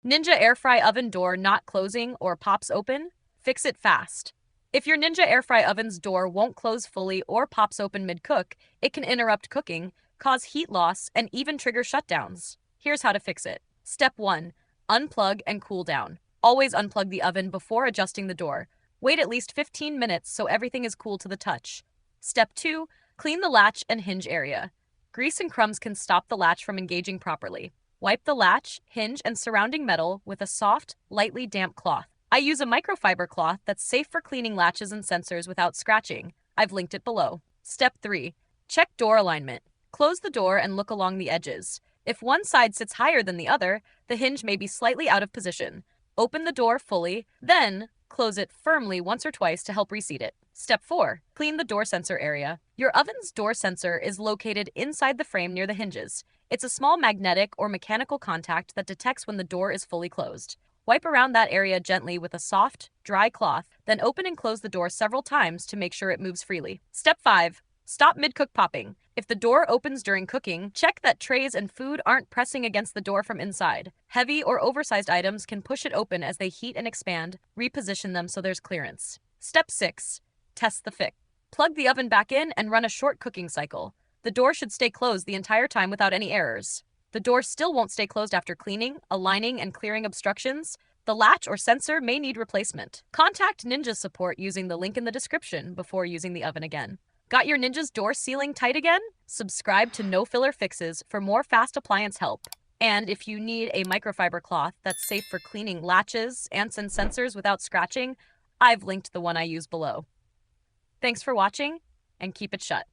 Ninja air fry oven door not closing or pops open? Fix it fast. If your Ninja air fry oven's door won't close fully or pops open mid-cook, it can interrupt cooking, cause heat loss, and even trigger shutdowns. Here's how to fix it. Step 1. Unplug and cool down. Always unplug the oven before adjusting the door. Wait at least 15 minutes so everything is cool to the touch. Step 2. Clean the latch and hinge area. Grease and crumbs can stop the latch from engaging properly. Wipe the latch, hinge, and surrounding metal with a soft, lightly damp cloth. I use a microfiber cloth that's safe for cleaning latches and sensors without scratching. I've linked it below. Step 3. Check door alignment. Close the door and look along the edges. If one side sits higher than the other, the hinge may be slightly out of position. Open the door fully, then close it firmly once or twice to help reseat it. Step 4. Clean the door sensor area. Your oven's door sensor is located inside the frame near the hinges. It's a small magnetic or mechanical contact that detects when the door is fully closed. Wipe around that area gently with a soft, dry cloth, then open and close the door several times to make sure it moves freely. Step 5. Stop mid-cook popping. If the door opens during cooking, check that trays and food aren't pressing against the door from inside. Heavy or oversized items can push it open as they heat and expand. Reposition them so there's clearance. Step 6. Test the fit. Plug the oven back in and run a short cooking cycle. The door should stay closed the entire time without any errors. The door still won't stay closed after cleaning, aligning, and clearing obstructions. The latch or sensor may need replacement. Contact Ninja support using the link in the description before using the oven again. Got your Ninja's door sealing tight again? Subscribe to No Filler Fixes for more fast appliance help. And if you need a microfiber cloth that's safe for cleaning latches, ants, and sensors without scratching, I've linked the one I use below. Thanks for watching, and keep it shut.